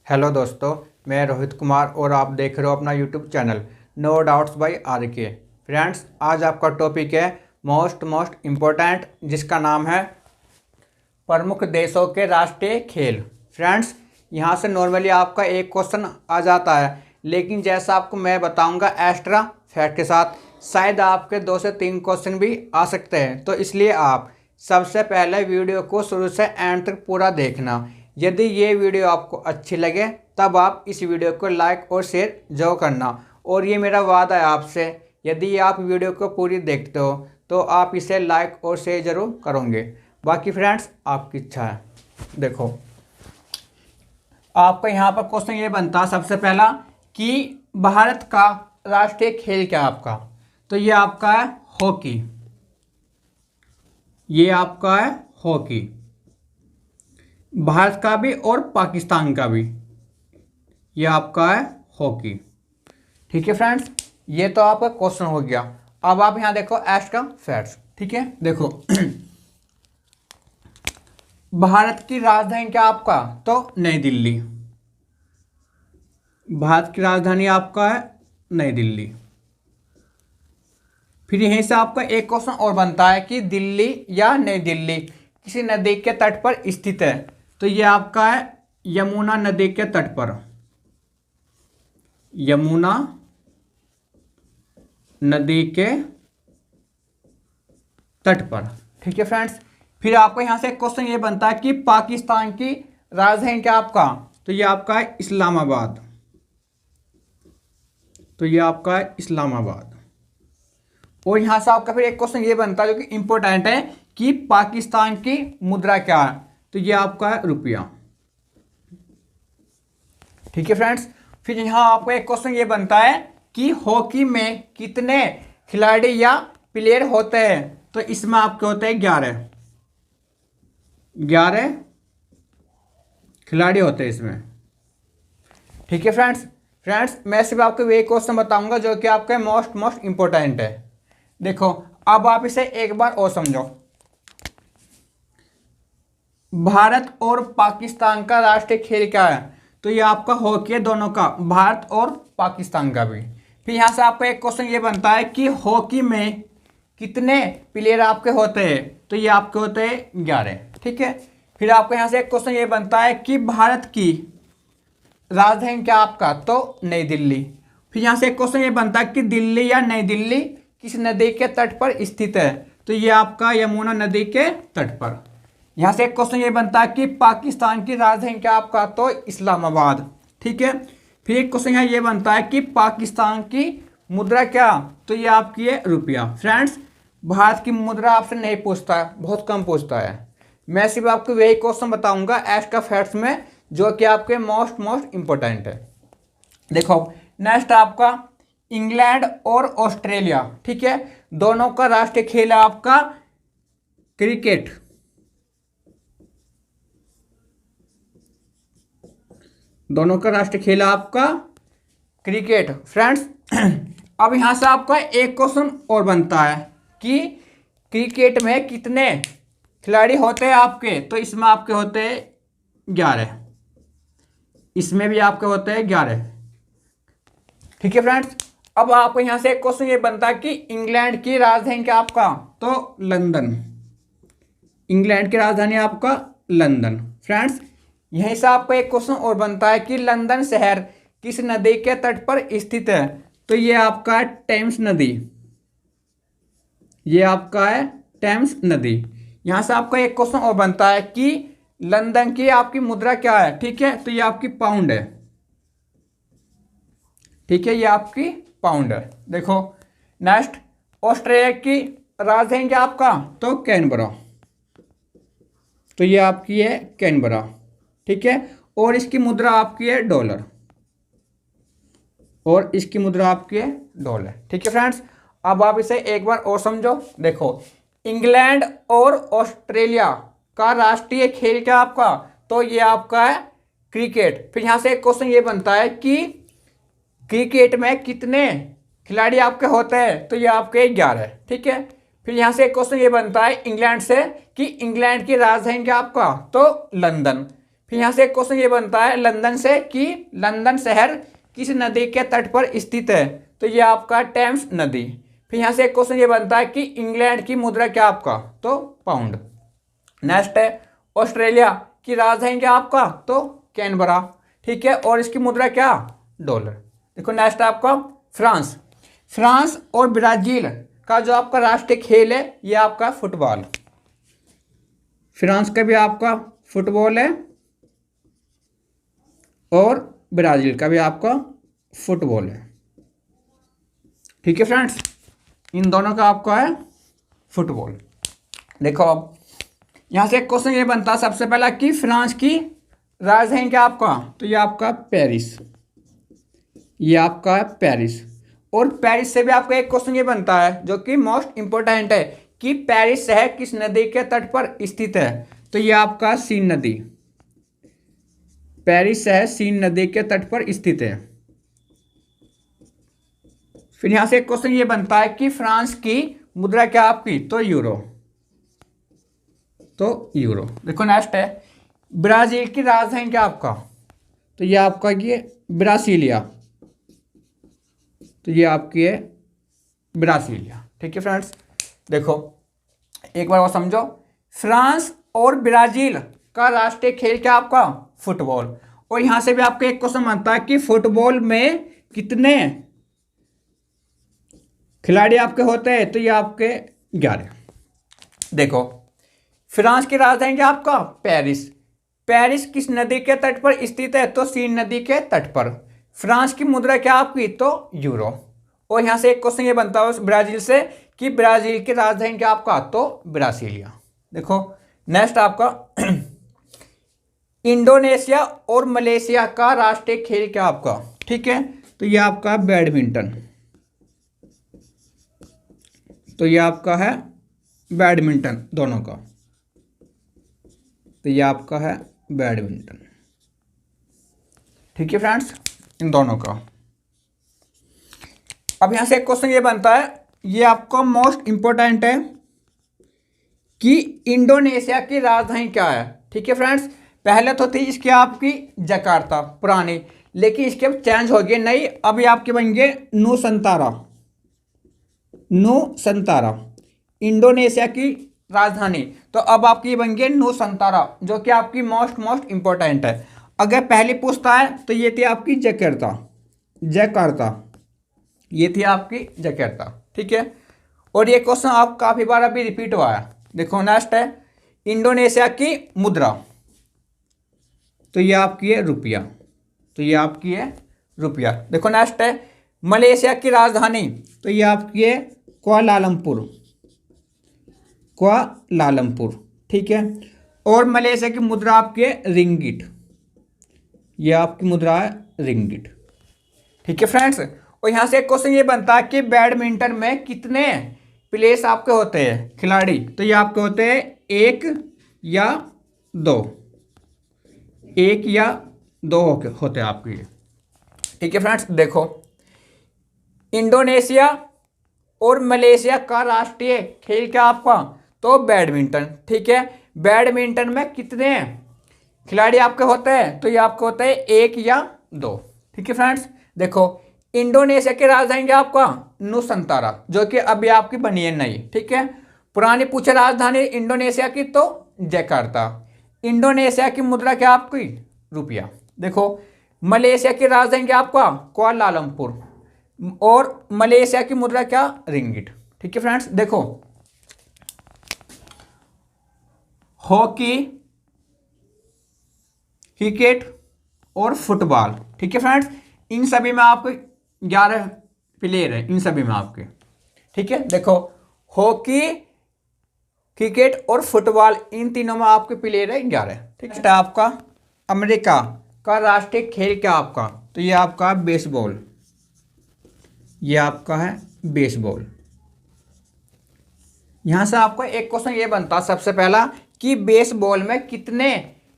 Hello दोस्तों, मैं रोहित कुमार और आप देख रहे हो अपना YouTube channel no doubts by R K. Friends, आज आपका टॉपिक है मोस्ट इम्पोर्टेंट, जिसका नाम है प्रमुख देशों के राष्ट्रीय खेल। फ्रेंड्स, यहाँ से नॉर्मली आपका एक क्वेश्चन आ जाता है, लेकिन जैसा आपको मैं बताऊंगा एक्स्ट्रा फैक्ट के साथ, शायद आपके 2 से 3 क्वेश्चन भी आ सकते हैं। तो इसलिए आप सबसे पहले वीडियो को शुरू से एंड तक पूरा देखना। यदि ये वीडियो आपको अच्छी लगे तब आप इस वीडियो को लाइक और शेयर जरूर करना। और ये मेरा वादा है आपसे, यदि आप वीडियो को पूरी देखते हो तो आप इसे लाइक और शेयर जरूर करोगे। बाकी फ्रेंड्स, आपकी इच्छा है। देखो, आपका यहाँ पर क्वेश्चन ये बनता है सबसे पहला कि भारत का राष्ट्रीय खेल क्या है आपका। तो ये आपका है हॉकी। ये आपका है हॉकी, भारत का भी और पाकिस्तान का भी। ये आपका है हॉकी। ठीक है फ्रेंड्स, ये तो आपका क्वेश्चन हो गया। अब आप यहां देखो एक्स्ट्रा फैक्ट्स। ठीक है, देखो भारत की राजधानी क्या आपका, तो नई दिल्ली। भारत की राजधानी आपका है नई दिल्ली। फिर यहीं से आपका एक क्वेश्चन और बनता है कि दिल्ली या नई दिल्ली किसी नदी के तट पर स्थित है। तो ये आपका है यमुना नदी के तट पर। यमुना नदी के तट पर। ठीक है फ्रेंड्स, फिर आपको यहां से क्वेश्चन ये बनता है कि पाकिस्तान की राजधानी क्या आपका। तो ये आपका है इस्लामाबाद। तो ये आपका है इस्लामाबाद। और यहां से आपका फिर एक क्वेश्चन ये बनता है जो कि इंपॉर्टेंट है कि पाकिस्तान की मुद्रा क्या है। तो ये आपका है रुपया। ठीक है फ्रेंड्स, फिर यहां आपका एक क्वेश्चन ये बनता है कि हॉकी में कितने खिलाड़ी या प्लेयर होते हैं। तो इसमें आपके होते हैं 11 खिलाड़ी होते हैं इसमें। ठीक है फ्रेंड्स, मैं सिर्फ आपको वही क्वेश्चन बताऊंगा जो कि आपका मोस्ट इंपॉर्टेंट है। देखो, अब आप इसे एक बार और समझो। भारत और पाकिस्तान का राष्ट्रीय खेल क्या है। तो ये आपका हॉकी है, दोनों का, भारत और पाकिस्तान का भी। फिर यहां से आपका एक क्वेश्चन ये बनता है कि हॉकी में कितने प्लेयर आपके होते हैं। तो ये आपके होते हैं 11। ठीक है, फिर आपको यहां से एक क्वेश्चन ये बनता है कि भारत की राजधानी क्या आपका। तो नई दिल्ली। फिर यहां से एक क्वेश्चन ये बनता है कि दिल्ली या नई दिल्ली किस नदी के तट पर स्थित है। तो ये आपका यमुना नदी के तट पर। यहां से एक क्वेश्चन ये बनता है कि पाकिस्तान की राजधानी क्या आपका। तो इस्लामाबाद। ठीक है, फिर एक क्वेश्चन यहाँ ये बनता है कि पाकिस्तान की मुद्रा क्या। तो ये आपकी है रुपया। फ्रेंड्स, भारत की मुद्रा आपसे नहीं पूछता है, बहुत कम पूछता है। मैं सिर्फ आपको वही क्वेश्चन बताऊंगा एक्स्ट्रा फैक्ट्स में जो कि आपके मोस्ट इंपॉर्टेंट है। देखो, नेक्स्ट आपका इंग्लैंड और ऑस्ट्रेलिया। ठीक है, दोनों का राष्ट्रीय खेल है आपका क्रिकेट। दोनों का राष्ट्रीय खेल है आपका क्रिकेट। फ्रेंड्स, अब यहां से आपका एक क्वेश्चन और बनता है कि क्रिकेट में कितने खिलाड़ी होते हैं आपके। तो इसमें आपके होते हैं 11। इसमें भी आपके होते हैं 11। ठीक है फ्रेंड्स, अब आपको यहां से एक क्वेश्चन ये बनता है कि इंग्लैंड की राजधानी क्या आपका। तो लंदन। इंग्लैंड की राजधानी आपका लंदन। फ्रेंड्स, यहीं से आपको एक क्वेश्चन और बनता है कि लंदन शहर किस नदी के तट पर स्थित है। तो ये आपका है टेम्स नदी। ये आपका है टेम्स नदी। यहां से आपका एक क्वेश्चन और बनता है कि लंदन की आपकी मुद्रा क्या है। ठीक है, तो ये आपकी पाउंड है। ठीक है, ये आपकी पाउंड है। देखो, नेक्स्ट ऑस्ट्रेलिया की राजधानी क्या आपका। तो कैनबरा। तो ये आपकी है कैनबरा। ठीक है, और इसकी मुद्रा आपकी है डॉलर। और इसकी मुद्रा आपकी है डॉलर। ठीक है फ्रेंड्स, अब आप इसे एक बार और समझो। देखो, इंग्लैंड और ऑस्ट्रेलिया का राष्ट्रीय खेल क्या आपका। तो ये आपका है क्रिकेट। फिर यहां से एक क्वेश्चन ये बनता है कि क्रिकेट में कितने खिलाड़ी आपके होते हैं। तो ये आपके 11। ठीक है, फिर यहां से एक क्वेश्चन ये बनता है इंग्लैंड से कि इंग्लैंड की राजधानी क्या आपका। तो लंदन। फिर यहाँ से एक क्वेश्चन ये बनता है लंदन से कि लंदन शहर किस नदी के तट पर स्थित है, तो ये आपका टेम्स नदी। फिर यहाँ से एक क्वेश्चन ये बनता है कि इंग्लैंड की मुद्रा क्या आपका, तो पाउंड। नेक्स्ट है ऑस्ट्रेलिया की राजधानी क्या आपका, तो कैनबरा, ठीक है, और इसकी मुद्रा क्या, डॉलर। देखो नेक्स्ट है आपका फ्रांस। फ्रांस और ब्राजील का जो आपका राष्ट्रीय खेल है ये आपका फुटबॉल। फ्रांस का भी आपका फुटबॉल है और ब्राजील का भी आपका फुटबॉल है, ठीक है फ्रेंड्स, इन दोनों का आपका है फुटबॉल। देखो अब यहाँ से एक क्वेश्चन ये बनता है सबसे पहला कि फ्रांस की राजधानी क्या आपका, तो ये आपका पेरिस, ये आपका है पेरिस। और पेरिस से भी आपका एक क्वेश्चन ये बनता है जो कि मोस्ट इंपोर्टेंट है कि पेरिस शहर किस नदी के तट पर स्थित है, तो ये आपका सीन नदी। पेरिस शहर सीन नदी के तट पर स्थित है। फिर यहां से एक क्वेश्चन ये बनता है कि फ्रांस की मुद्रा क्या आपकी, तो यूरो, तो यूरो। देखो नेक्स्ट है ब्राजील की राजधानी क्या आपका, तो ये आपका ये ब्रासीलिया, तो ये आपकी है ब्रासीलिया, ठीक है फ्रेंड्स। देखो एक बार और समझो, फ्रांस और ब्राजील का राष्ट्रीय खेल क्या आपका, फुटबॉल। और यहां से भी आपको एक क्वेश्चन बनता है कि फुटबॉल में कितने खिलाड़ी आपके होते हैं, तो ये आपके 11। देखो फ्रांस की राजधानी क्या आपका, पेरिस। पेरिस किस नदी के तट पर स्थित है, तो सीन नदी के तट पर। फ्रांस की मुद्रा क्या आपकी, तो यूरो। और यहां से एक क्वेश्चन ये बनता है ब्राजील से कि ब्राजील की राजधानी क्या आपका, तो ब्रासीलिया। देखो नेक्स्ट आपका इंडोनेशिया और मलेशिया का राष्ट्रीय खेल क्या आपका, ठीक है, तो ये आपका बैडमिंटन, तो ये आपका है बैडमिंटन दोनों का, तो ये आपका है बैडमिंटन, ठीक है फ्रेंड्स, इन दोनों का। अब यहां से एक क्वेश्चन ये बनता है, ये आपको मोस्ट इंपोर्टेंट है कि इंडोनेशिया की राजधानी क्या है, ठीक है फ्रेंड्स। पहले तो थी इसकी आपकी जकार्ता पुरानी, लेकिन इसके अब चेंज हो गई, नई अभी आपके बन गए नुसंतारा। नुसंतारा इंडोनेशिया की राजधानी, तो अब आपकी बन गई नुसंतारा, जो कि आपकी मोस्ट इंपोर्टेंट है। अगर पहली पूछता है तो ये थी आपकी जकार्ता, जकार्ता, ये थी आपकी जकार्ता, ठीक है। और ये क्वेश्चन आप काफी बार अभी रिपीट हुआ है। देखो नेक्स्ट है इंडोनेशिया की मुद्रा, तो ये आपकी है रुपया, तो ये आपकी है रुपया। देखो नेक्स्ट है मलेशिया की राजधानी, तो ये आपकी है कुआलालंपुर, कुआलालंपुर, ठीक है। और मलेशिया की मुद्रा आपकी है रिंगिट, ये आपकी मुद्रा है रिंगिट, ठीक है फ्रेंड्स। और यहाँ से एक क्वेश्चन ये बनता है कि बैडमिंटन में कितने प्लेयर्स आपके होते हैं, खिलाड़ी, तो ये आपके होते हैं 1 या 2, 1 या 2 होते हैं आपके ये, ठीक है फ्रेंड्स। देखो इंडोनेशिया और मलेशिया का राष्ट्रीय खेल क्या आपका, तो बैडमिंटन, ठीक है। बैडमिंटन में कितने खिलाड़ी आपके होते हैं, तो ये आपके होते हैं 1 या 2, ठीक है फ्रेंड्स। देखो इंडोनेशिया की राजधानी क्या आपका, नुसंतारा, जो कि अभी आपकी बनी है नई, ठीक है। पुरानी पूछे राजधानी इंडोनेशिया की, तो जकार्ता। इंडोनेशिया की मुद्रा क्या आपकी, रुपया। देखो मलेशिया की राजधानी क्या आपका, कुआलालंपुर, और मलेशिया की मुद्रा क्या, रिंगिट, ठीक है फ्रेंड्स। देखो हॉकी, क्रिकेट और फुटबॉल, ठीक है फ्रेंड्स, इन सभी में आपको 11 प्लेयर है, इन सभी में आपके, ठीक है। देखो हॉकी, क्रिकेट और फुटबॉल, इन तीनों में आपके प्लेयर है 11, ठीक है। आपका अमेरिका का राष्ट्रीय खेल क्या आपका, तो ये आपका बेसबॉल, ये आपका है बेसबॉल। यहां से आपको एक क्वेश्चन ये बनता सबसे पहला कि बेसबॉल में कितने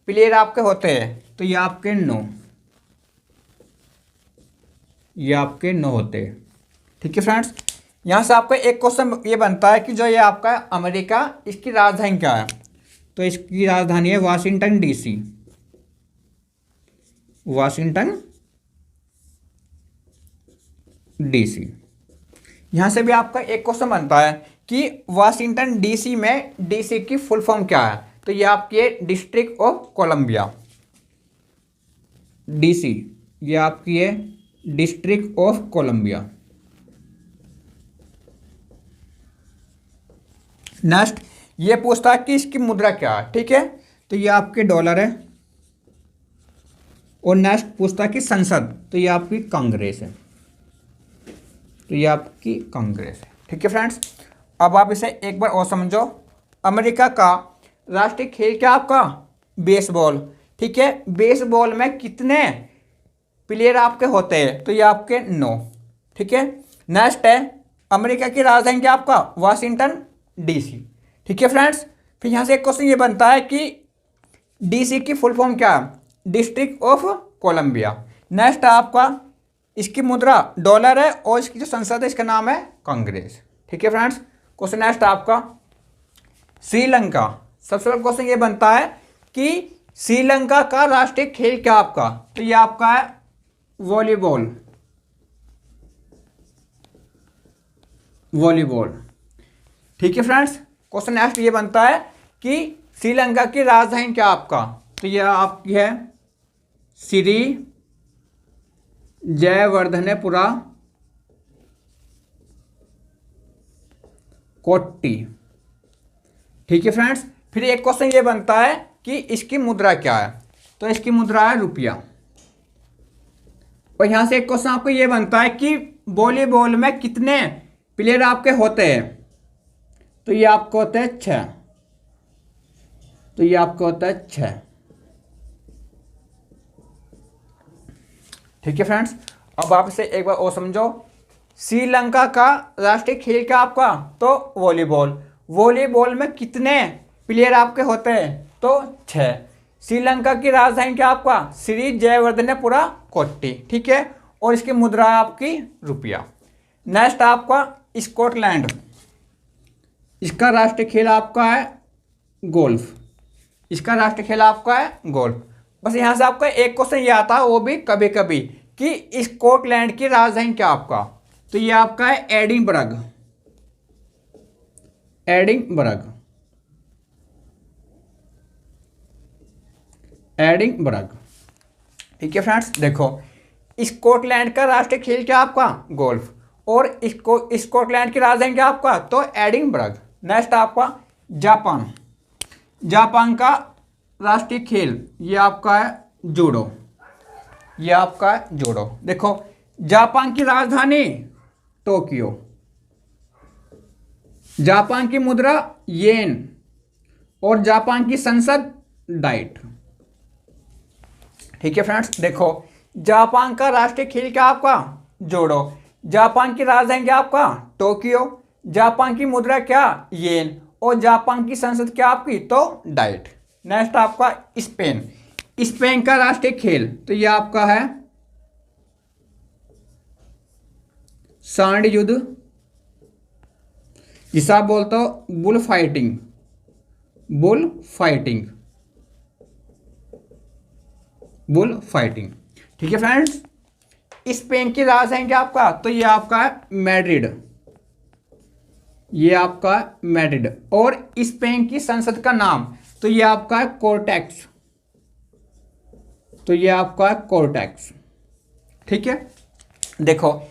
प्लेयर आपके होते हैं, तो ये आपके 9, ये आपके 9 होते हैं, ठीक है फ्रेंड्स। यहाँ से आपका एक क्वेश्चन ये बनता है कि जो ये आपका अमेरिका, इसकी राजधानी क्या है, तो इसकी राजधानी है वाशिंगटन डीसी, वाशिंगटन डीसी। यहां से भी आपका एक क्वेश्चन बनता है कि वाशिंगटन डीसी में डीसी की फुल फॉर्म क्या है, तो ये आपकी है डिस्ट्रिक्ट ऑफ कोलंबिया। डीसी ये आपकी है डिस्ट्रिक्ट ऑफ कोलंबिया। नेक्स्ट ये पूछता है कि इसकी मुद्रा क्या है, ठीक है, तो ये आपके डॉलर है। और नेक्स्ट पूछता है कि संसद, तो ये आपकी कांग्रेस है, तो ये आपकी कांग्रेस है। ठीक है फ्रेंड्स, अब आप इसे एक बार और समझो। अमेरिका का राष्ट्रीय खेल क्या आपका, बेसबॉल। ठीक है, बेसबॉल में कितने प्लेयर आपके होते हैं, तो ये आपके 9। ठीक है, नेक्स्ट है अमेरिका की राजधानी क्या आपका, वाशिंगटन डीसी। ठीक है फ्रेंड्स, फिर यहाँ से एक क्वेश्चन ये बनता है कि डीसी की फुल फॉर्म क्या है, डिस्ट्रिक्ट ऑफ कोलंबिया। नेक्स्ट है आपका इसकी मुद्रा डॉलर है और इसकी जो संसद है इसका नाम है कांग्रेस। ठीक है फ्रेंड्स, क्वेश्चन नेक्स्ट आपका श्रीलंका। सबसे पहला क्वेश्चन ये बनता है कि श्रीलंका का राष्ट्रीय खेल क्या आपका, तो ये आपका है वॉलीबॉल। वॉलीबॉल। ठीक है फ्रेंड्स, क्वेश्चन नेक्स्ट ये बनता है कि श्रीलंका की राजधानी क्या आपका, तो यह आपकी है श्री जयवर्धनेपुरा कोट्टी। ठीक है फ्रेंड्स, फिर एक क्वेश्चन ये बनता है कि इसकी मुद्रा क्या है, तो इसकी मुद्रा है रुपया। और यहां से एक क्वेश्चन आपको ये बनता है कि वॉलीबॉल में कितने प्लेयर आपके होते हैं, तो ये आपको होते हैं 6। तो ये आपको होता है 6। ठीक है फ्रेंड्स, अब आप इसे एक बार और समझो। श्रीलंका का राष्ट्रीय खेल क्या आपका, तो वॉलीबॉल। वॉलीबॉल में कितने प्लेयर आपके होते हैं, तो 6। श्रीलंका की राजधानी क्या आपका, श्री जयवर्धनेपुरा कोट्टी। ठीक है, और इसकी मुद्रा है आपकी रुपया। नेक्स्ट आपका स्कॉटलैंड। इसका राष्ट्रीय खेल आपका है गोल्फ। इसका राष्ट्रीय खेल आपका है गोल्फ। बस यहाँ से आपका एक क्वेश्चन ये आता है, वो भी कभी कभी, कि स्कॉटलैंड की राजधानी क्या आपका, तो ये आपका है एडिनबर्ग। एडिनबर्ग। एडिनबर्ग। ठीक है फ्रेंड्स, देखो स्कॉटलैंड का राष्ट्रीय खेल क्या आपका, गोल्फ। और स्कॉटलैंड की राजधानी क्या आपका, तो एडिनबर्ग। नेक्स्ट आपका जापान। जापान का राष्ट्रीय खेल ये आपका है जूडो। ये आपका है जूडो। देखो जापान की राजधानी टोक्यो। जापान की मुद्रा येन। और जापान की संसद डाइट। ठीक है फ्रेंड्स, देखो जापान का राष्ट्रीय खेल क्या आपका, जूडो। जापान की राजधानी क्या आपका, टोक्यो। जापान की मुद्रा क्या, येन। और जापान की संसद क्या आपकी, तो डाइट। नेक्स्ट आपका स्पेन। स्पेन का राष्ट्रीय खेल, तो ये आपका है सांड युद्ध, जिसे आप बोलते हो bull fighting. Bull fighting. Bull fighting. ठीक है फ्रेंड्स, स्पेन की राजधानी क्या आपका, तो ये आपका है मैड्रिड। ये आपका मैड्रिड। और स्पेन की संसद का नाम, तो ये आपका है कोर्टेक्स। तो ये आपका है कोर्टेक्स। ठीक है, देखो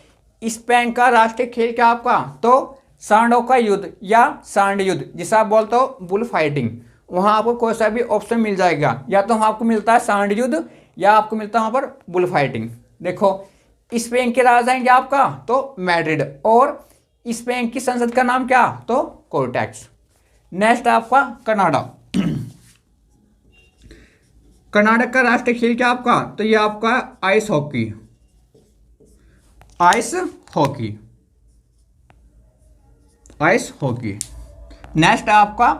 स्पेन का राष्ट्रीय खेल क्या आपका, तो सांडों का युद्ध या सांड युद्ध, जिसे आप बोलते हो बुल फाइटिंग। वहां आपको कोई सा भी ऑप्शन मिल जाएगा, या तो आपको मिलता है सांड युद्ध या आपको मिलता है वहां पर बुल फाइटिंग। देखो स्पेन की राजधानी क्या आपका, तो मैड्रिड। और स्पेन की संसद का नाम क्या, तो कोर्टेक्स। नेक्स्ट आपका कनाडा। कर्नाटक का राष्ट्रीय खेल क्या आपका, तो ये आपका ice hockey. Ice hockey. Ice hockey. Next आपका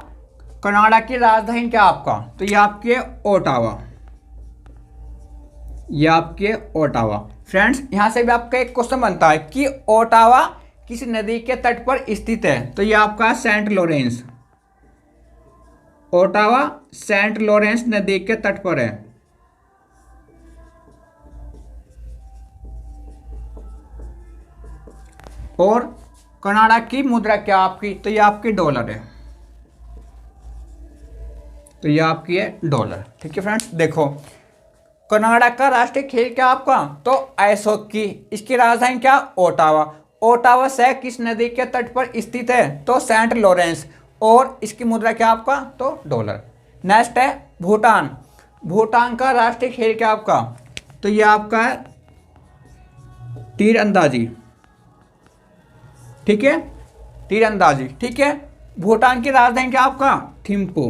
कनाडा की राजधानी क्या आपका, तो ये आपके ओटावा। ये आपके ओटावा। फ्रेंड्स यहां से भी आपका एक क्वेश्चन बनता है कि ओटावा किस नदी के तट पर स्थित है, तो ये आपका Saint Lawrence. Ottawa Saint Lawrence नदी के तट पर है। और कनाडा की मुद्रा क्या आपकी, तो ये आपकी डॉलर है, तो ये आपकी है डॉलर। ठीक है फ्रेंड्स, देखो कनाडा का राष्ट्रीय खेल क्या आपका, तो आइस हॉकी। इसकी राजधानी क्या, ओटावा। ओटावा शहर किस नदी के तट पर स्थित है, तो सेंट लॉरेंस। और इसकी मुद्रा क्या आपका, तो डॉलर। नेक्स्ट है भूटान। भूटान का राष्ट्रीय खेल क्या आपका, तो ये आपका है तीरंदाजी। ठीक है, तीरंदाजी। ठीक है, भूटान की राजधानी क्या आपका, थिम्पू।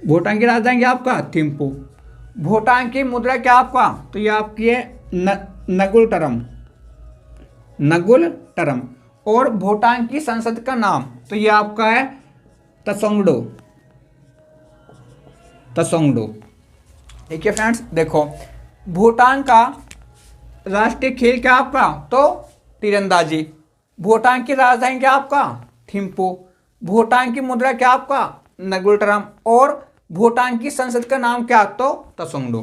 भूटान की राजधानी क्या आपका, थिम्पू। भूटान की मुद्रा क्या आपका, तो ये आपकी है नगुल टरम, नगुल टरम। और भूटान की संसद का नाम, तो ये आपका है तसोंगडो, तसोंगडो। ठीक है फ्रेंड्स, देखो भूटान का राष्ट्रीय खेल क्या आपका, तो तीरंदाजी। भूटान की राजधानी क्या आपका, थिम्पू। भूटान की मुद्रा क्या आपका, नगुल टरम। और भूटान की संसद का नाम क्या, तो तसोंगडो।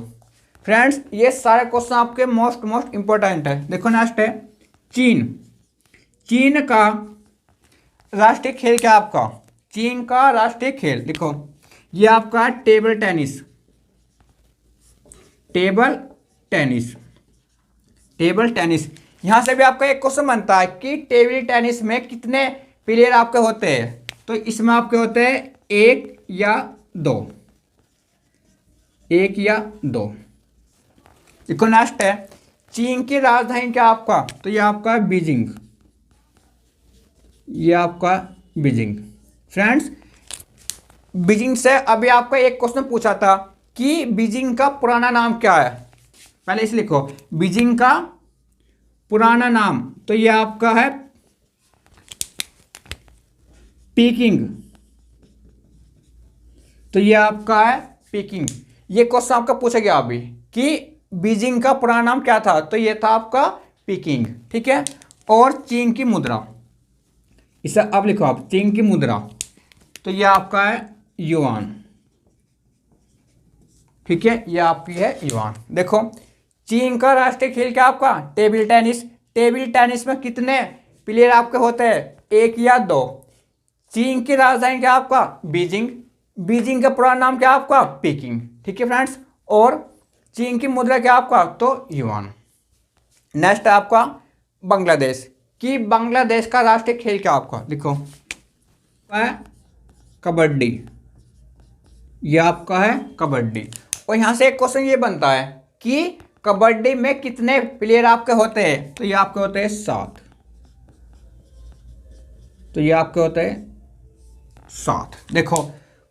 फ्रेंड्स ये सारे क्वेश्चन आपके मोस्ट इंपॉर्टेंट है। देखो नेक्स्ट है चीन। चीन का राष्ट्रीय खेल क्या आपका, चीन का राष्ट्रीय खेल देखो ये आपका table tennis, table tennis, table tennis. यहां से भी आपका एक क्वेश्चन बनता है कि टेबल टेनिस में कितने प्लेयर आपके होते हैं, तो इसमें आपके होते हैं एक या दो, एक या दो। देखो नेक्स्ट है चीन की राजधानी क्या आपका, तो ये आपका बीजिंग, ये आपका बीजिंग। फ्रेंड्स बीजिंग से अभी आपका एक क्वेश्चन पूछा था कि बीजिंग का पुराना नाम क्या है, पहले इसे लिखो बीजिंग का पुराना नाम, तो ये आपका है पीकिंग, तो ये आपका है पीकिंग। ये क्वेश्चन आपका पूछा गया अभी कि बीजिंग का पुराना नाम क्या था, तो ये था आपका पीकिंग। ठीक है, और चीन की मुद्रा, इसे अब लिखो आप चीन की मुद्रा, तो ये आपका है युआन। ठीक है, ये आपकी है युआन। देखो चीन का राष्ट्रीय खेल क्या आपका, टेबल टेनिस। टेबल टेनिस में कितने प्लेयर आपके होते हैं, एक या दो। चीन की राजधानी क्या आपका, बीजिंग। बीजिंग का पुराना नाम क्या आपका, पीकिंग। ठीक है फ्रेंड्स, और चीन की मुद्रा क्या आपका, तो युआन। नेक्स्ट है आपका बांग्लादेश। कि बांग्लादेश का राष्ट्रीय खेल क्या आपका, देखो है कबड्डी, ये आपका है कबड्डी। और यहां से एक क्वेश्चन ये बनता है कि कबड्डी में कितने प्लेयर आपके होते हैं, तो ये आपके होते हैं 7, तो ये आपके होते हैं 7। देखो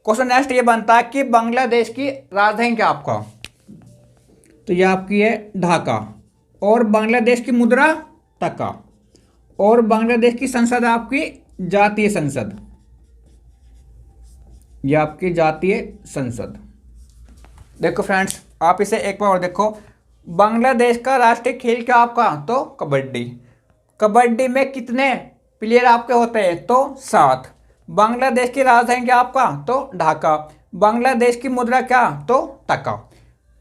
क्वेश्चन नेक्स्ट ये बनता है कि बांग्लादेश की राजधानी क्या आपका, तो ये आपकी है ढाका। और बांग्लादेश की मुद्रा टका। और बांग्लादेश की संसद आपकी जातीय संसद, ये आपकी जातीय संसद। देखो फ्रेंड्स आप इसे एक बार और देखो, बांग्लादेश का राष्ट्रीय खेल क्या आपका, तो कबड्डी। कबड्डी में कितने प्लेयर आपके होते हैं, तो 7। बांग्लादेश की राजधानी क्या आपका, तो ढाका। बांग्लादेश की मुद्रा क्या, तो टका।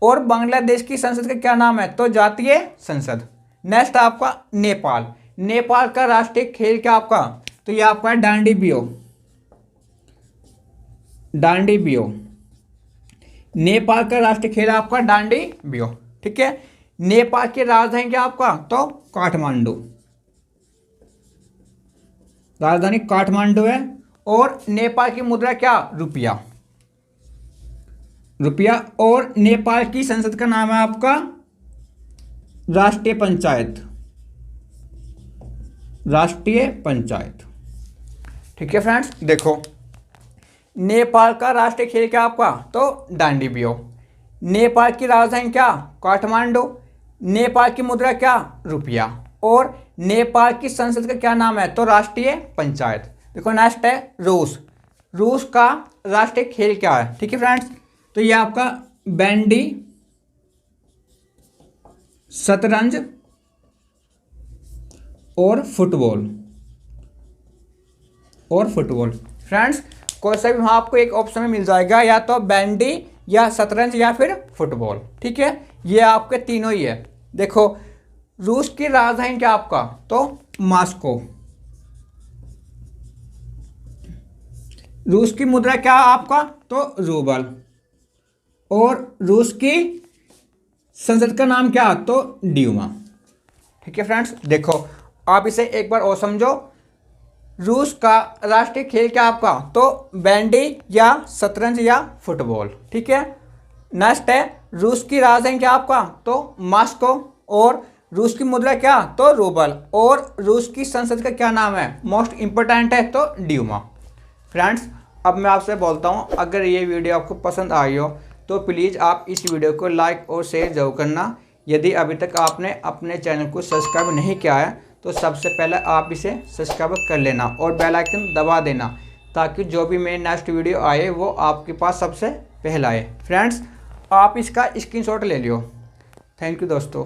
और बांग्लादेश की संसद का क्या नाम है, तो जातीय संसद। नेक्स्ट आपका नेपाल। नेपाल का राष्ट्रीय खेल क्या आपका, तो ये आपका डांडी बियो, डांडी बियो। नेपाल का राष्ट्रीय खेल आपका डांडी बियो। ठीक है, नेपाल की राजधानी क्या आपका, तो काठमांडू, राजधानी काठमांडू है। और नेपाल की मुद्रा क्या, रुपया, रुपया। और नेपाल की संसद का नाम है आपका राष्ट्रीय पंचायत, राष्ट्रीय पंचायत। ठीक है फ्रेंड्स, देखो नेपाल का राष्ट्रीय खेल क्या आपका, तो डांडी बियो। नेपाल की राजधानी क्या, काठमांडू। नेपाल की मुद्रा क्या, रुपया। और नेपाल की संसद का क्या नाम है, तो राष्ट्रीय पंचायत। देखो नेक्स्ट है रूस। रूस का राष्ट्रीय खेल क्या है, ठीक है फ्रेंड्स, तो ये आपका बैंडी, शतरंज और फुटबॉल, और फुटबॉल। फ्रेंड्स कोई सा भी वहाँ आपको एक ऑप्शन में मिल जाएगा, या तो बैंडी या शतरंज या फिर फुटबॉल। ठीक है, ये आपके तीनों ही है। देखो रूस की राजधानी क्या आपका, तो मॉस्को। रूस की मुद्रा क्या है आपका, तो रूबल। और रूस की संसद का नाम क्या, तो ड्यूमा। ठीक है फ्रेंड्स, देखो आप इसे एक बार और समझो। रूस का राष्ट्रीय खेल क्या आपका, तो बैंडी या शतरंज या फुटबॉल। ठीक है, नेक्स्ट है रूस की राजधानी क्या आपका, तो मॉस्को। और रूस की मुद्रा क्या, तो रूबल। और रूस की संसद का क्या नाम है, मोस्ट इंपोर्टेंट है, तो ड्यूमा। फ्रेंड्स, अब मैं आपसे बोलता हूँ, अगर ये वीडियो आपको पसंद आई हो तो प्लीज़ आप इस वीडियो को लाइक और शेयर जरूर करना। यदि अभी तक आपने अपने चैनल को सब्सक्राइब नहीं किया है तो सबसे पहले आप इसे सब्सक्राइब कर लेना और बेल आइकन दबा देना, ताकि जो भी मेरी नेक्स्ट वीडियो आए वो आपके पास सबसे पहले आए। फ्रेंड्स, आप इसका स्क्रीनशॉट ले लियो। थैंक यू दोस्तों।